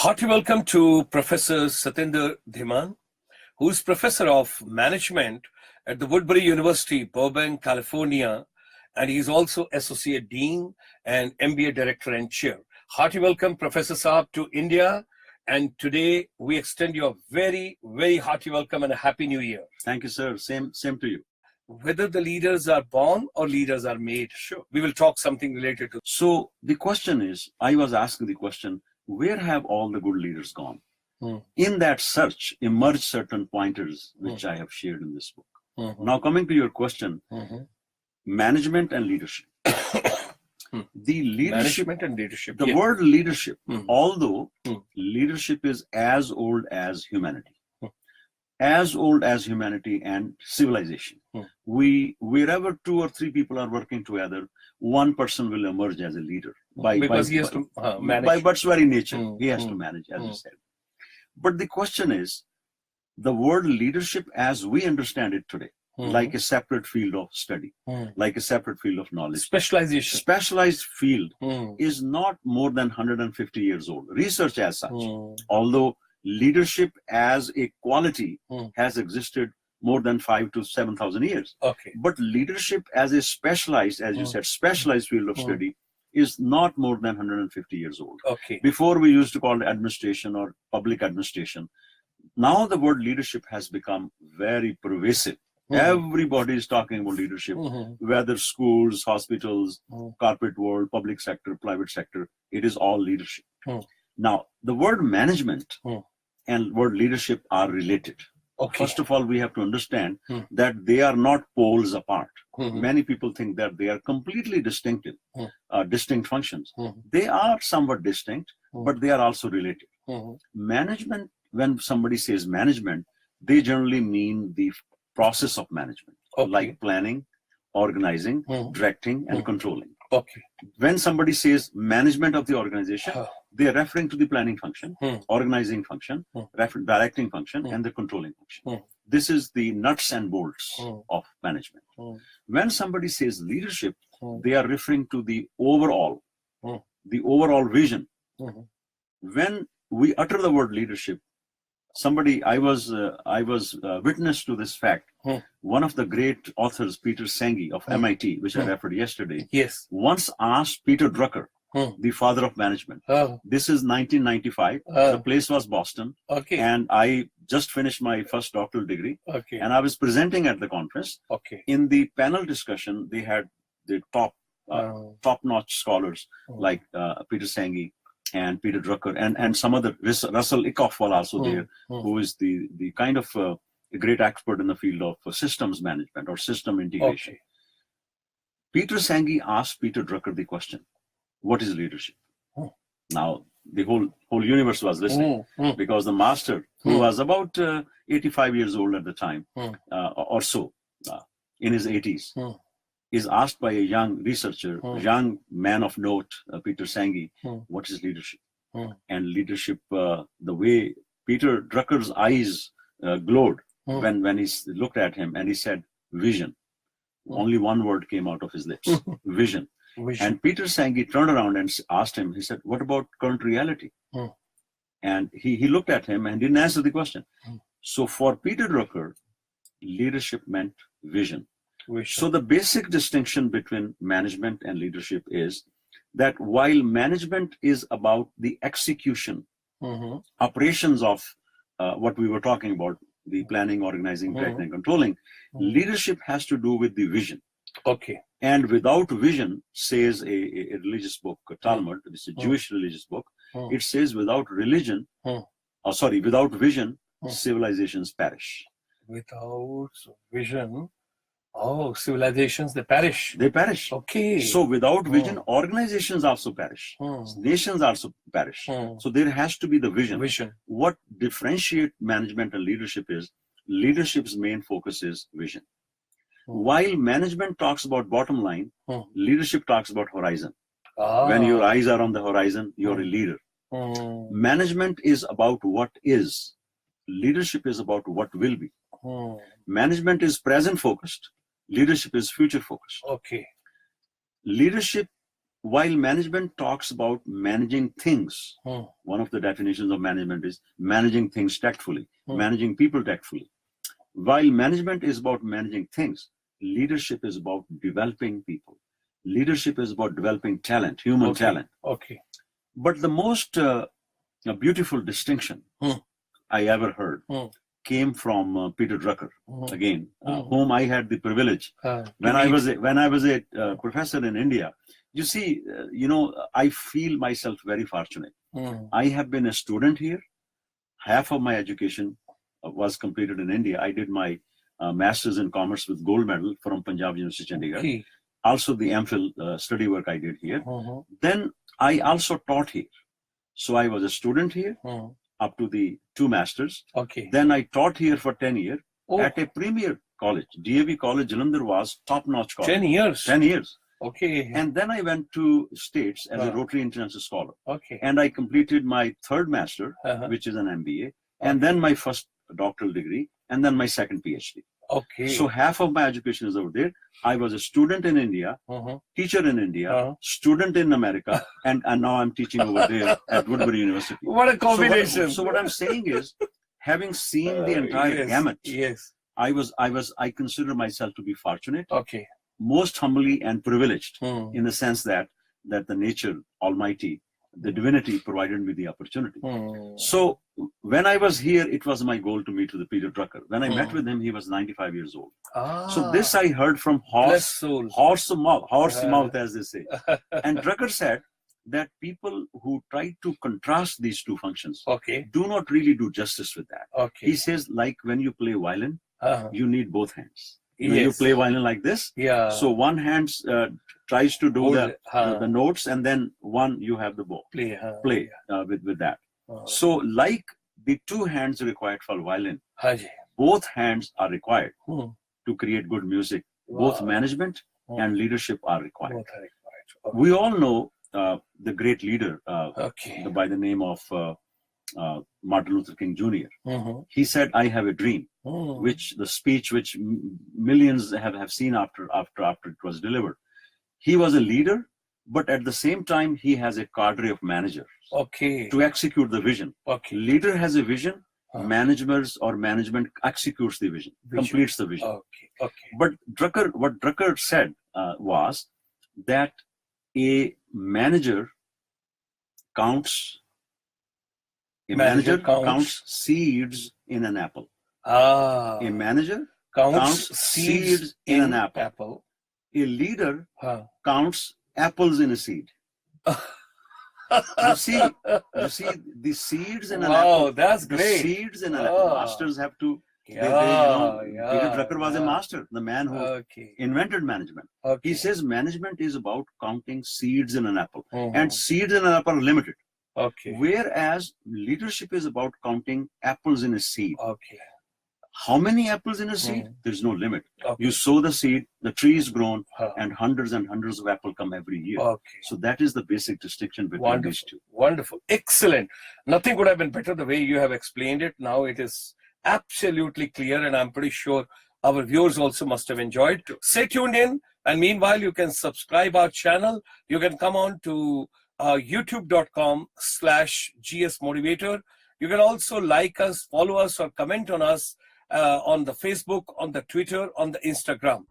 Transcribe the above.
Hearty welcome to Professor Satinder Dhiman, who is Professor of Management at the Woodbury University, Burbank, California, and he is also Associate Dean and MBA Director and Chair. Hearty welcome, Professor Saab, to India, and today we extend you a very, very hearty welcome and a Happy New Year. Thank you, sir. Same to you. Whether the leaders are born or leaders are made, sure. We will talk something related to. So the question is, I was asking the question, where have all the good leaders gone? In that search emerged certain pointers which I have shared in this book. Now coming to your question, management and leadership. The leadership, Management and leadership. the word leadership, although leadership is as old as humanity, as old as humanity and civilization. Wherever two or three people are working together, one person will emerge as a leader Because he has to manage. by birth's very nature. He has to manage, as you said. But the question is, the word leadership as we understand it today, like a separate field of study, like a separate field of knowledge, Specialization. specialized field is not more than 150 years old. Research as such, although leadership as a quality has existed more than 5,000 to 7,000 years. Okay. But leadership as a specialized, as you said, specialized field of study is not more than 150 years old. Okay. Before we used to call it administration or public administration. Now the word leadership has become very pervasive. Everybody is talking about leadership, whether schools, hospitals, corporate world, public sector, private sector, it is all leadership. Now, the word management and word leadership are related. Okay. First of all, we have to understand that they are not poles apart. Many people think that they are completely distinctive, distinct functions. They are somewhat distinct, but they are also related. Management, when somebody says management, they generally mean the process of management, like planning, organizing, directing, and controlling. Okay. When somebody says management of the organization, they are referring to the planning function, organizing function, directing function, and the controlling function. This is the nuts and bolts of management. When somebody says leadership, they are referring to the overall vision. When we utter the word leadership, I was witness to this fact. One of the great authors, Peter Senge of MIT, which I referred yesterday, once asked Peter Drucker, the father of management. This is 1995. The place was Boston. Okay. And I just finished my first doctoral degree. Okay. And I was presenting at the conference. Okay. In the panel discussion, they had the top-notch scholars like Peter Senge and Peter Drucker and some other. Russell Ickoff was also there, who is the kind of a great expert in the field of systems management or system integration. Okay. Peter Senge asked Peter Drucker the question, what is leadership? Now, the whole universe was listening because the master, who was about 85 years old at the time, or so, in his 80s, is asked by a young researcher, young man of note, Peter Senge, what is leadership? And leadership, the way Peter Drucker's eyes glowed when he looked at him, and he said, vision. Only one word came out of his lips, vision. And Peter Senge turned around and asked him, he said, what about current reality? And he looked at him and didn't answer the question. So for Peter Drucker, leadership meant vision. So the basic distinction between management and leadership is that while management is about the execution, operations of what we were talking about, the planning, organizing, directing, and controlling, leadership has to do with the vision. Okay. And without vision, says a religious book, Talmud, it's a Jewish religious book, it says without religion, without vision, civilizations perish. Without vision, civilizations, they perish. They perish. Okay. So without vision, organizations also perish. Nations also perish. So there has to be the vision. What differentiates management and leadership is, leadership's main focus is vision. While management talks about bottom line, leadership talks about horizon. When your eyes are on the horizon, you're a leader. Management is about what is. Leadership is about what will be. Management is present focused. Leadership is future focused. Okay. Leadership while management talks about managing things, one of the definitions of management is managing things tactfully, managing people tactfully. While management is about managing things, leadership is about developing people. Leadership is about developing talent, human talent. Okay. But the most beautiful distinction I ever heard came from Peter Drucker, again, whom I had the privilege when I was a professor in India. You see, I feel myself very fortunate. I have been a student here. Half of my education was completed in India. I did my master's in commerce with gold medal from Punjab University, Chandigarh. Also the MPhil study work I did here. Then I also taught here. So I was a student here up to the 2 masters. Then I taught here for 10 years at a premier college. DAV College, Jalandhar was top-notch college. 10 years? 10 years. Okay. And then I went to States as a Rotary International Scholar. And I completed my 3rd master, which is an MBA, and then my first doctoral degree, and then my 2nd PhD. So half of my education is over there. I was a student in India, teacher in India, student in America, and now I'm teaching over there at Woodbury University. What a combination! So what I'm saying is, having seen the entire gamut, I consider myself to be fortunate, most humbly and privileged, in the sense that the nature, Almighty, the divinity provided me the opportunity. So when I was here, it was my goal to meet with Peter Drucker. When I met with him, he was 95 years old. So this I heard from horse mouth, as they say. And Drucker said that people who try to contrast these two functions do not really do justice with that. He says, like when you play violin, you need both hands. When you play violin like this, so one hand tries to do the notes, and then one you have the bow play with that. So like the 2 hands required for violin, both hands are required to create good music. Both management and leadership are required. We all know the great leader by the name of Martin Luther King Jr. He said, "I have a dream," which the speech which millions have seen after it was delivered. He was a leader, but at the same time, he has a cadre of managers to execute the vision. Leader has a vision, management executes the vision, completes the vision. But what Drucker said was that a manager counts seeds in an apple. A manager counts seeds in an apple. A leader counts apples in a seed. You see the seeds in an apple. That's great. The seeds in an apple. Masters have to. Peter Drucker was a master, the man who invented management. He says management is about counting seeds in an apple, and seeds in an apple are limited. Whereas leadership is about counting apples in a seed. How many apples in a seed? There's no limit. You sow the seed, the tree is grown, and hundreds of apples come every year. So that is the basic distinction between these two. Wonderful. Excellent. Nothing could have been better the way you have explained it. Now it is absolutely clear, and I'm pretty sure our viewers also must have enjoyed. Stay tuned in, and meanwhile you can subscribe our channel. You can come on to youtube.com/GS Motivator. You can also like us, follow us, or comment on us on the Facebook, on the Twitter, on the Instagram.